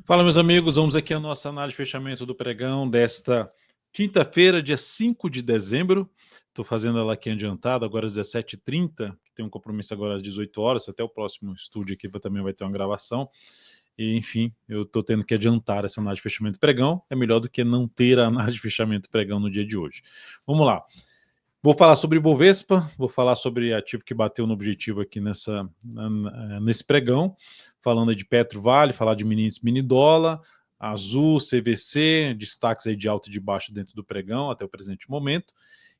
Fala, meus amigos, vamos aqui a nossa análise de fechamento do pregão desta quinta-feira, dia 5 de dezembro. Estou fazendo ela aqui adiantada, agora às 17h30, tem um compromisso agora às 18 horas, até o próximo estúdio aqui também vai ter uma gravação. E, enfim, eu estou tendo que adiantar essa análise de fechamento do pregão, é melhor do que não ter a análise de fechamento do pregão no dia de hoje. Vamos lá. Vou falar sobre Ibovespa, vou falar sobre ativo que bateu no objetivo aqui nesse pregão, falando de Petro Vale, falar de mini índice mini dólar, Azul, CVC, destaques aí de alta e de baixa dentro do pregão até o presente momento,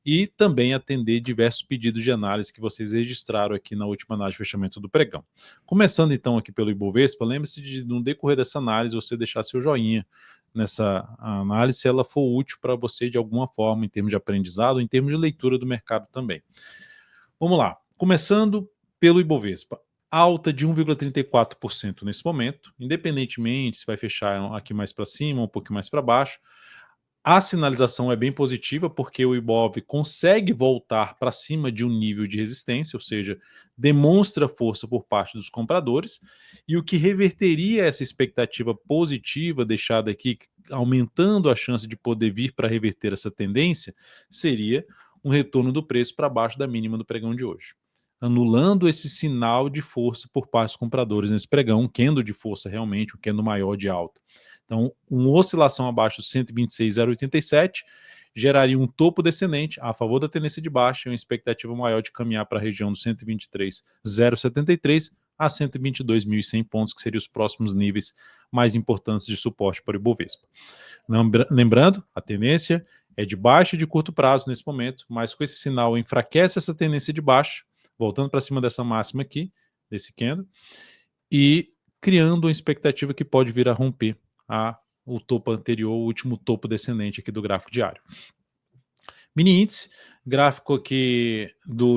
e também atender diversos pedidos de análise que vocês registraram aqui na última análise de fechamento do pregão. Começando então aqui pelo Ibovespa, lembre-se de no decorrer dessa análise você deixar seu joinha nessa análise, se ela for útil para você de alguma forma, em termos de aprendizado, em termos de leitura do mercado também. Vamos lá, começando pelo Ibovespa. Alta de 1,34% nesse momento, independentemente se vai fechar aqui mais para cima, um pouquinho mais para baixo. A sinalização é bem positiva porque o Ibov consegue voltar para cima de um nível de resistência, ou seja, demonstra força por parte dos compradores, e o que reverteria essa expectativa positiva deixada aqui, aumentando a chance de poder vir para reverter essa tendência, seria um retorno do preço para baixo da mínima do pregão de hoje, anulando esse sinal de força por parte dos compradores nesse pregão, um candle de força realmente, um candle maior de alta. Então, uma oscilação abaixo de 126,087 geraria um topo descendente a favor da tendência de baixa e uma expectativa maior de caminhar para a região do 123,073 a 122.100 pontos, que seriam os próximos níveis mais importantes de suporte para o Ibovespa. Lembrando, a tendência é de baixa de curto prazo nesse momento, mas com esse sinal enfraquece essa tendência de baixa, voltando para cima dessa máxima aqui, desse candle, e criando uma expectativa que pode vir a romper o topo anterior, o último topo descendente aqui do gráfico diário. Mini índice, gráfico aqui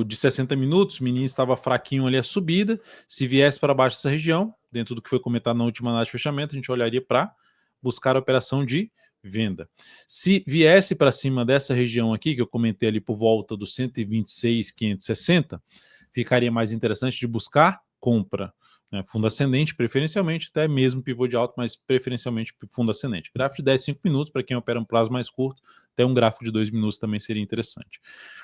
de 60 minutos, mini índice estava fraquinho ali a subida, se viesse para baixo dessa região, dentro do que foi comentado na última análise de fechamento, a gente olharia para buscar a operação de venda. Se viesse para cima dessa região aqui, que eu comentei ali por volta do 126.560, ficaria mais interessante de buscar compra. Fundo ascendente, preferencialmente, até mesmo pivô de alta, mas preferencialmente fundo ascendente. Gráfico de 10, 5 minutos, para quem opera um prazo mais curto, até um gráfico de 2 minutos também seria interessante.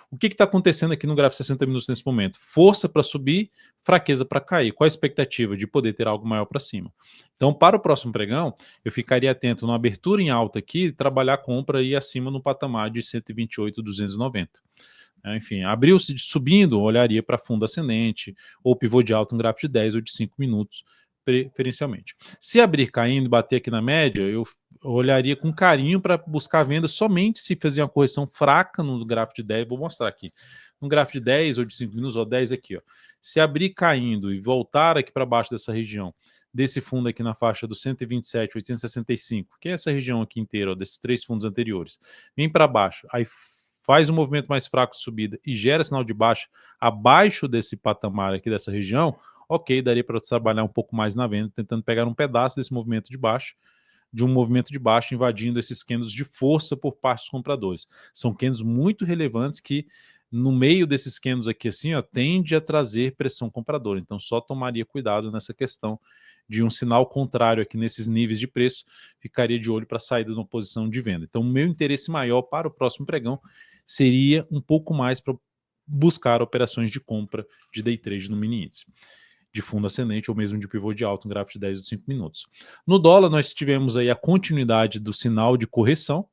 O que está acontecendo aqui no gráfico de 60 minutos nesse momento? Força para subir, fraqueza para cair. Qual a expectativa de poder ter algo maior para cima? Então, para o próximo pregão, eu ficaria atento na abertura em alta aqui, trabalhar a compra e acima no patamar de 128,290. Enfim, abriu-se subindo, olharia para fundo ascendente, ou pivô de alta, um gráfico de 10 ou de 5 minutos, preferencialmente. Se abrir caindo e bater aqui na média, eu olharia com carinho para buscar venda somente se fazer uma correção fraca no gráfico de 10, vou mostrar aqui. No gráfico de 10 ou de 5 minutos, ou 10 aqui, ó. Se abrir caindo e voltar aqui para baixo dessa região, desse fundo aqui na faixa do 127,865, que é essa região aqui inteira, ó, desses 3 fundos anteriores, vem para baixo, aí faz um movimento mais fraco de subida e gera sinal de baixa abaixo desse patamar aqui dessa região, ok, daria para trabalhar um pouco mais na venda, tentando pegar um pedaço desse movimento de baixa, de um movimento de baixa invadindo esses candles de força por parte dos compradores. São candles muito relevantes que no meio desses candles aqui assim, ó, tende a trazer pressão compradora. Então só tomaria cuidado nessa questão de um sinal contrário aqui nesses níveis de preço, ficaria de olho para a saída de uma posição de venda. Então o meu interesse maior para o próximo pregão seria um pouco mais para buscar operações de compra de day trade no mini índice, de fundo ascendente ou mesmo de pivô de alta, um gráfico de 10 ou 5 minutos. No dólar, nós tivemos aí a continuidade do sinal de correção,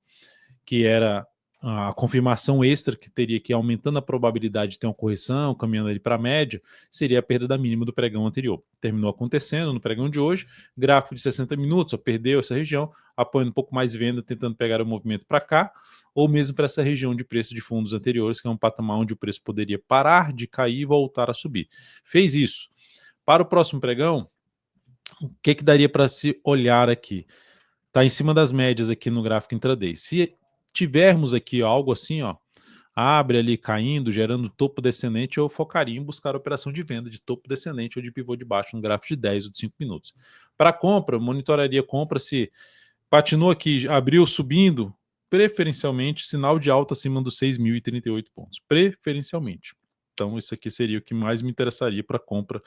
que era a confirmação extra que teria que ir aumentando a probabilidade de ter uma correção, caminhando ali para a média, seria a perda da mínima do pregão anterior. Terminou acontecendo no pregão de hoje, gráfico de 60 minutos, ó, perdeu essa região, apoiando um pouco mais venda, tentando pegar o movimento para cá, ou mesmo para essa região de preço de fundos anteriores, que é um patamar onde o preço poderia parar de cair e voltar a subir. Fez isso. Para o próximo pregão, o que daria para se olhar aqui? Está em cima das médias aqui no gráfico intraday. Se tivermos aqui algo assim, ó, abre ali caindo, gerando topo descendente, eu focaria em buscar a operação de venda de topo descendente ou de pivô de baixo no gráfico de 10 ou de 5 minutos. Para compra, monitoraria compra se patinou aqui, abriu subindo, preferencialmente sinal de alta acima dos 6.038 pontos, preferencialmente. Então isso aqui seria o que mais me interessaria para compra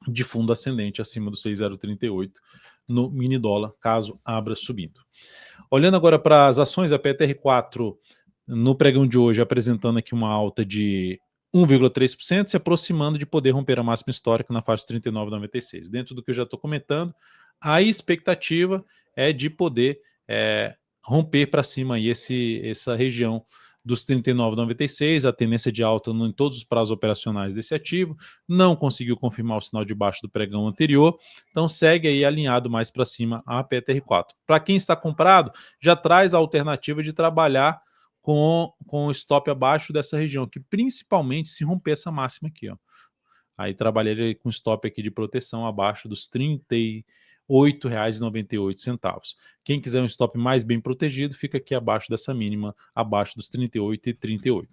de fundo ascendente acima do 6,038 no mini dólar, caso abra subindo. Olhando agora para as ações, a PTR4 no pregão de hoje apresentando aqui uma alta de 1,3%, se aproximando de poder romper a máxima histórica na faixa de 39,96. Dentro do que eu já estou comentando, a expectativa é de poder romper para cima aí essa região dos 39,96, a tendência de alta em todos os prazos operacionais desse ativo, não conseguiu confirmar o sinal de baixo do pregão anterior, então segue aí alinhado mais para cima a PTR4. Para quem está comprado, já traz a alternativa de trabalhar com o stop abaixo dessa região, que principalmente se romper essa máxima aqui, ó. Aí trabalharia com stop aqui de proteção abaixo dos R$ 38,98. Quem quiser um stop mais bem protegido, fica aqui abaixo dessa mínima, abaixo dos R$ 38,38.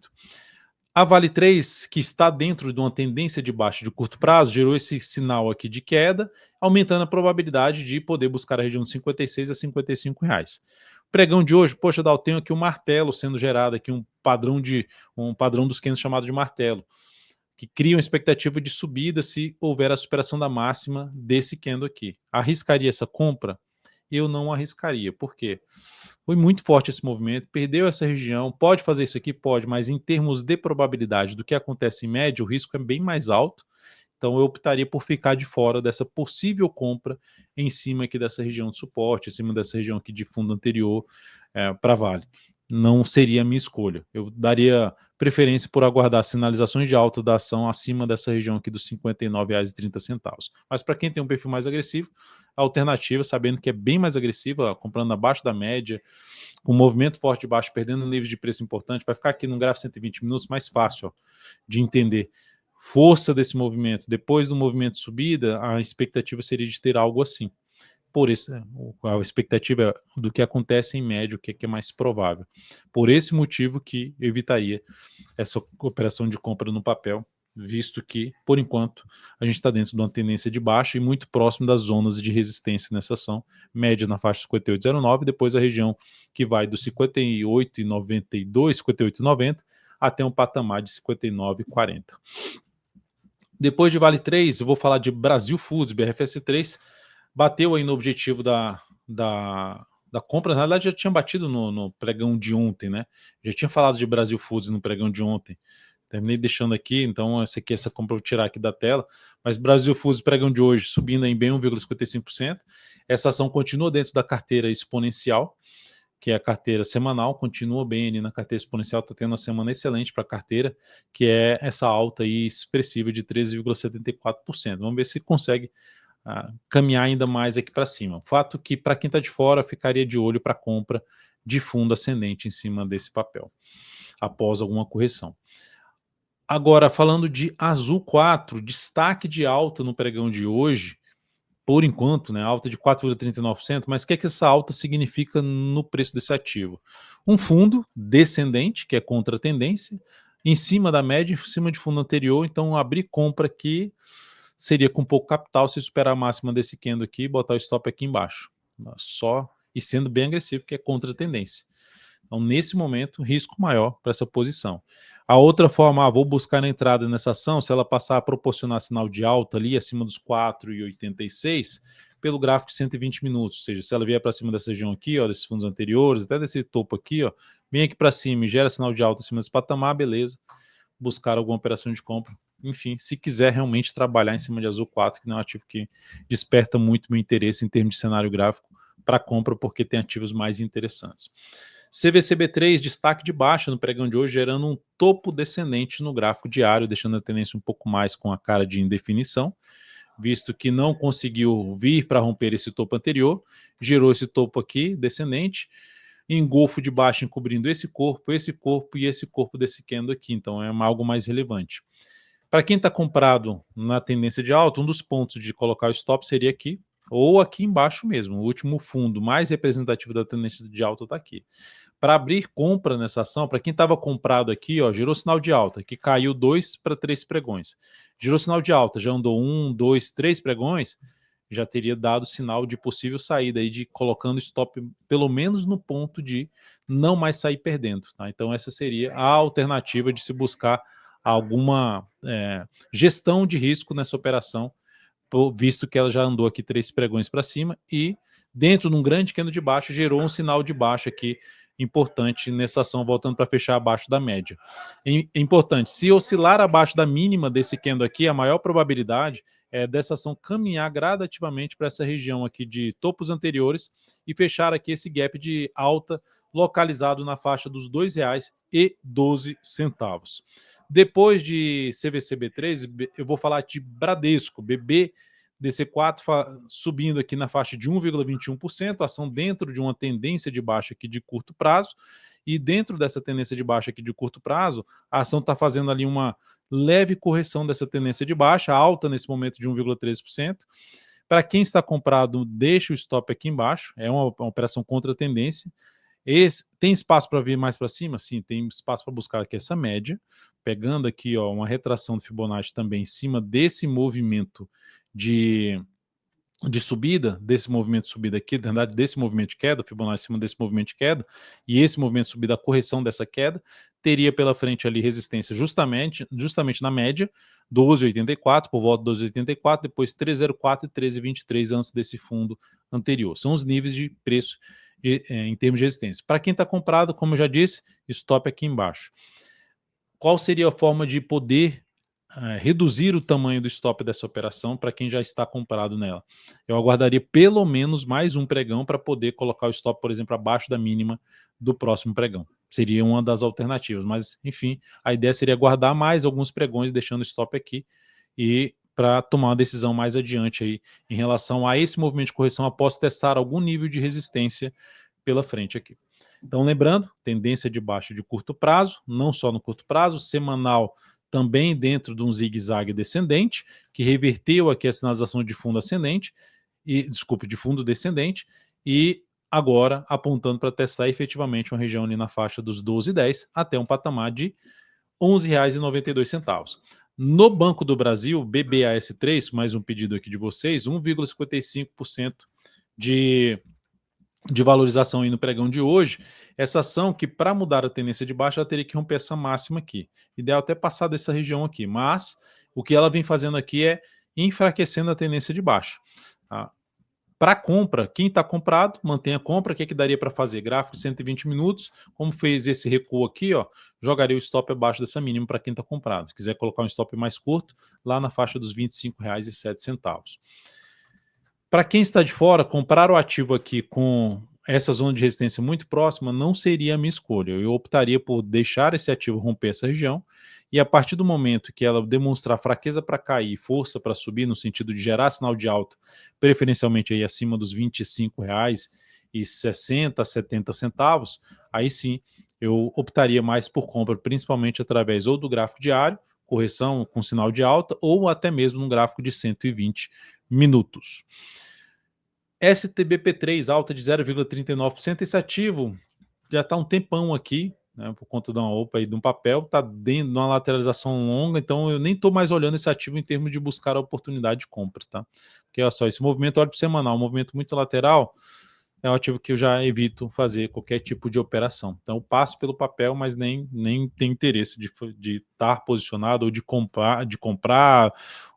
A Vale 3, que está dentro de uma tendência de baixa de curto prazo, gerou esse sinal aqui de queda, aumentando a probabilidade de poder buscar a região de 56 a R$ 55. Pregão de hoje, poxa, Dal, tenho aqui um martelo sendo gerado, aqui um padrão dos candles chamado de martelo, que cria uma expectativa de subida se houver a superação da máxima desse candle aqui. Arriscaria essa compra? Eu não arriscaria. Por quê? Foi muito forte esse movimento, perdeu essa região, pode fazer isso aqui? Pode, mas em termos de probabilidade do que acontece em média, o risco é bem mais alto, então eu optaria por ficar de fora dessa possível compra em cima aqui dessa região de suporte, em cima dessa região aqui de fundo anterior para Vale. Não seria a minha escolha. Eu daria preferência por aguardar sinalizações de alta da ação acima dessa região aqui dos R$ 59,30. Mas para quem tem um perfil mais agressivo, a alternativa, sabendo que é bem mais agressiva, comprando abaixo da média, com movimento forte de baixo, perdendo níveis de preço importante, vai ficar aqui no gráfico 120 minutos mais fácil de entender. Força desse movimento, depois do movimento de subida, a expectativa seria de ter algo assim. Por isso, a expectativa do que acontece em médio, o que é mais provável. Por esse motivo que eu evitaria essa operação de compra no papel, visto que, por enquanto, a gente está dentro de uma tendência de baixa e muito próximo das zonas de resistência nessa ação, média na faixa 58,09, depois a região que vai do 58,92, 58,90 até um patamar de 59,40. Depois de Vale 3, eu vou falar de Brasil Foods, BRFS3, bateu aí no objetivo da compra, na verdade já tinha batido no pregão de ontem, né? Já tinha falado de Brasil Foods no pregão de ontem. Terminei deixando aqui, então essa compra eu vou tirar aqui da tela. Mas Brasil Foods, pregão de hoje, subindo em bem 1,55%. Essa ação continua dentro da carteira exponencial, que é a carteira semanal, continua bem ali na carteira exponencial, está tendo uma semana excelente para a carteira, que é essa alta aí expressiva de 13,74%. Vamos ver se consegue caminhar ainda mais aqui para cima. O fato que, para quem está de fora, ficaria de olho para compra de fundo ascendente em cima desse papel, após alguma correção. Agora, falando de Azul 4, destaque de alta no pregão de hoje, por enquanto, né, alta de 4,39%, mas o que é que essa alta significa no preço desse ativo? Um fundo descendente, que é contra a tendência, em cima da média, em cima de fundo anterior, então abrir compra aqui seria com pouco capital se superar a máxima desse candle aqui e botar o stop aqui embaixo. Só e sendo bem agressivo, que é contra a tendência. Então, nesse momento, risco maior para essa posição. A outra forma, vou buscar a entrada nessa ação, se ela passar a proporcionar sinal de alta ali, acima dos 4,86, pelo gráfico de 120 minutos, ou seja, se ela vier para cima dessa região aqui, ó, desses fundos anteriores, até desse topo aqui, ó, vem aqui para cima e gera sinal de alta acima desse patamar, beleza, buscar alguma operação de compra. Enfim, se quiser realmente trabalhar em cima de Azul 4, que não é um ativo que desperta muito meu interesse em termos de cenário gráfico para compra, porque tem ativos mais interessantes. CVCB3, destaque de baixa no pregão de hoje, gerando um topo descendente no gráfico diário, deixando a tendência um pouco mais com a cara de indefinição, visto que não conseguiu vir para romper esse topo anterior, gerou esse topo aqui descendente, engolfo de baixo encobrindo esse corpo e esse corpo desse candle aqui, então é algo mais relevante. Para quem está comprado na tendência de alta, um dos pontos de colocar o stop seria aqui, ou aqui embaixo mesmo, o último fundo mais representativo da tendência de alta está aqui. Para abrir compra nessa ação, para quem estava comprado aqui, ó, gerou sinal de alta, que caiu 2 para 3 pregões. Gerou sinal de alta, já andou 1, 2, 3 pregões, já teria dado sinal de possível saída aí, de colocando stop pelo menos no ponto de não mais sair perdendo. Tá? Então essa seria a alternativa de se buscar alguma gestão de risco nessa operação visto que ela já andou aqui 3 pregões para cima e dentro de um grande candle de baixa gerou um sinal de baixa aqui importante nessa ação, voltando para fechar abaixo da média. É importante, se oscilar abaixo da mínima desse candle aqui, a maior probabilidade é dessa ação caminhar gradativamente para essa região aqui de topos anteriores e fechar aqui esse gap de alta localizado na faixa dos R$ 2,12. Depois de CVC-B3, eu vou falar de Bradesco, BBDC4 subindo aqui na faixa de 1,21%, ação dentro de uma tendência de baixa aqui de curto prazo, e dentro dessa tendência de baixa aqui de curto prazo, a ação está fazendo ali uma leve correção dessa tendência de baixa, alta nesse momento de 1,13%. Para quem está comprado, deixa o stop aqui embaixo, é uma operação contra a tendência. Tem espaço para vir mais para cima? Sim, tem espaço para buscar aqui essa média, pegando aqui ó, uma retração do Fibonacci também em cima desse movimento de subida, desse movimento de subida aqui, na verdade desse movimento de queda, o Fibonacci em cima desse movimento de queda, e esse movimento de subida, a correção dessa queda, teria pela frente ali resistência justamente na média, 12,84, por volta de 12,84, depois 13,04 e 13,23 antes desse fundo anterior. São os níveis de preço em termos de resistência. Para quem está comprado, como eu já disse, stop aqui embaixo. Qual seria a forma de poder reduzir o tamanho do stop dessa operação para quem já está comprado nela? Eu aguardaria pelo menos mais um pregão para poder colocar o stop, por exemplo, abaixo da mínima do próximo pregão. Seria uma das alternativas, mas enfim, a ideia seria guardar mais alguns pregões, deixando o stop aqui e para tomar uma decisão mais adiante aí em relação a esse movimento de correção após testar algum nível de resistência pela frente aqui. Então, lembrando, tendência de baixa de curto prazo, não só no curto prazo, semanal também dentro de um zigue-zague descendente, que reverteu aqui a sinalização de fundo ascendente, de fundo descendente, e agora apontando para testar efetivamente uma região ali na faixa dos 12,10 até um patamar de R$ 11,92. No Banco do Brasil, BBAS3, mais um pedido aqui de vocês, 1,55% de valorização aí no pregão de hoje. Essa ação que para mudar a tendência de baixa ela teria que romper essa máxima aqui. Ideal até passar dessa região aqui, mas o que ela vem fazendo aqui é enfraquecendo a tendência de baixa. Tá? Para compra, quem está comprado, mantém a compra. O que daria para fazer? Gráfico de 120 minutos, como fez esse recuo aqui, ó, jogaria o stop abaixo dessa mínima para quem está comprado. Se quiser colocar um stop mais curto, lá na faixa dos R$ 25,07. Para quem está de fora, comprar o ativo aqui com essa zona de resistência muito próxima não seria a minha escolha. Eu optaria por deixar esse ativo romper essa região e a partir do momento que ela demonstrar fraqueza para cair, força para subir, no sentido de gerar sinal de alta, preferencialmente aí acima dos R$ 25,60, 70 centavos, aí sim eu optaria mais por compra, principalmente através ou do gráfico diário, correção com sinal de alta, ou até mesmo no gráfico de 120 minutos. STBP3, alta de 0,39%. Esse ativo já está um tempão aqui, né, por conta de uma OPA aí de um papel, está dentro de uma lateralização longa, então eu nem estou mais olhando esse ativo em termos de buscar a oportunidade de compra, tá? Porque olha só, esse movimento, olha para o semanal, um movimento muito lateral, é um ativo que eu já evito fazer qualquer tipo de operação. Então eu passo pelo papel, mas nem tenho interesse de estar posicionado ou de comprar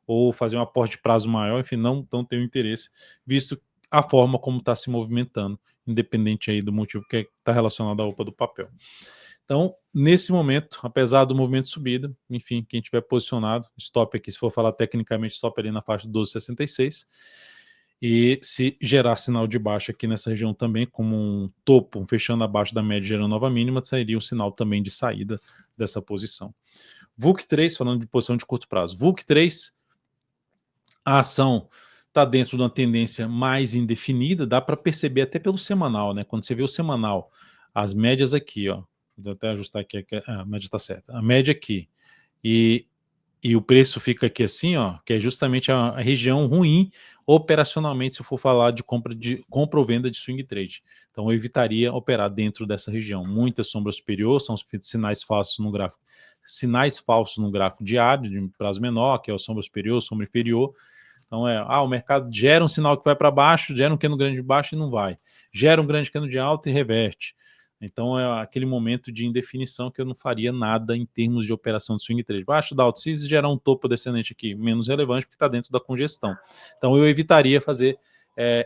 ou fazer um aporte de prazo maior, enfim, não tenho interesse, visto a forma como está se movimentando, independente aí do motivo que está relacionado à OPA do papel. Então, nesse momento, apesar do movimento de subida, enfim, quem tiver posicionado, stop aqui, se for falar tecnicamente, stop ali na faixa de 12,66, e se gerar sinal de baixa aqui nessa região também, como um topo fechando abaixo da média, gerando nova mínima, seria um sinal também de saída dessa posição. VUC3, falando de posição de curto prazo, VUC3, a ação está dentro de uma tendência mais indefinida, dá para perceber até pelo semanal, né? Quando você vê o semanal, as médias aqui, ó, vou até ajustar aqui, a média está certa, a média aqui, e o preço fica aqui assim, ó, que é justamente a região ruim operacionalmente, se eu for falar de compra ou venda de swing trade. Então eu evitaria operar dentro dessa região. Muita sombra superior, são os sinais falsos no gráfico. Sinais falsos no gráfico diário, de prazo menor, que é o sombra superior, sombra inferior. Então o mercado gera um sinal que vai para baixo, gera um candle grande de baixo e não vai. Gera um grande candle de alta e reverte. Então é aquele momento de indefinição que eu não faria nada em termos de operação de swing trade. Baixo da alto-seas e gerar um topo descendente aqui, menos relevante porque está dentro da congestão. Então eu evitaria fazer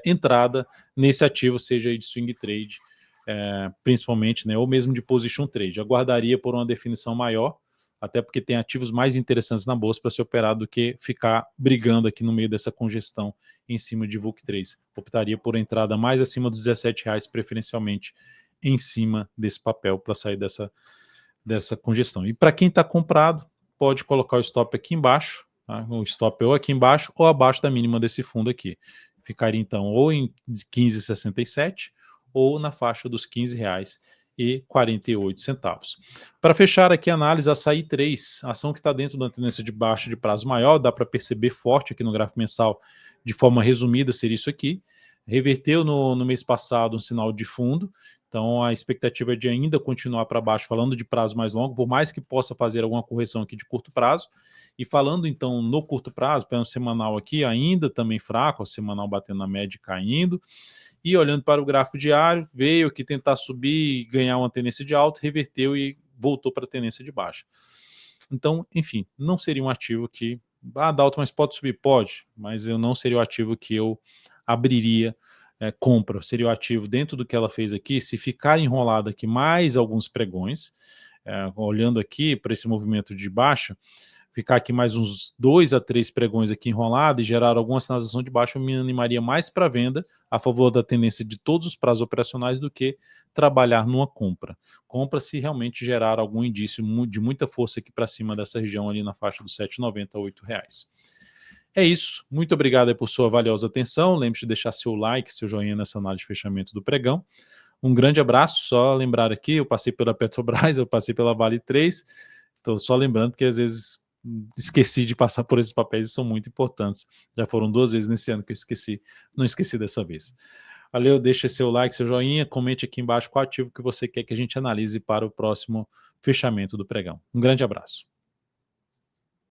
entrada nesse ativo, seja aí de swing trade, principalmente, né, ou mesmo de position trade. Aguardaria por uma definição maior, até porque tem ativos mais interessantes na bolsa para ser operado do que ficar brigando aqui no meio dessa congestão em cima de VUC3. Optaria por entrada mais acima dos R$17, preferencialmente em cima desse papel para sair dessa congestão. E para quem está comprado, pode colocar o stop aqui embaixo, tá? O stop ou aqui embaixo ou abaixo da mínima desse fundo aqui. Ficaria então ou em 15,67 ou na faixa dos R$15,48. Para fechar aqui a análise, açaí 3, ação que está dentro da tendência de baixa de prazo maior, dá para perceber forte aqui no gráfico mensal, de forma resumida seria isso aqui, reverteu no mês passado um sinal de fundo, então a expectativa é de ainda continuar para baixo, falando de prazo mais longo, por mais que possa fazer alguma correção aqui de curto prazo, e falando então no curto prazo, pelo semanal aqui, ainda também fraco, o semanal batendo na média e caindo, e olhando para o gráfico diário, veio que tentar subir e ganhar uma tendência de alta, reverteu e voltou para a tendência de baixa. Então, enfim, não seria um ativo que, Dalton, mas pode subir? Pode, mas eu não seria o ativo que eu abriria compra, seria o ativo dentro do que ela fez aqui, se ficar enrolado aqui mais alguns pregões, olhando aqui para esse movimento de baixa, ficar aqui mais uns 2 a 3 pregões aqui enrolado e gerar alguma sinalização de baixa, eu me animaria mais para venda a favor da tendência de todos os prazos operacionais do que trabalhar numa compra. Compra se realmente gerar algum indício de muita força aqui para cima dessa região ali na faixa dos R$7,90 a R$8. É isso, muito obrigado aí por sua valiosa atenção, lembre-se de deixar seu like, seu joinha nessa análise de fechamento do pregão. Um grande abraço, só lembrar aqui, eu passei pela Petrobras, eu passei pela Vale 3, estou só lembrando que às vezes esqueci de passar por esses papéis e são muito importantes. Já foram 2 vezes nesse ano que eu esqueci, não esqueci dessa vez. Valeu, deixa seu like, seu joinha, comente aqui embaixo qual ativo que você quer que a gente analise para o próximo fechamento do pregão. Um grande abraço.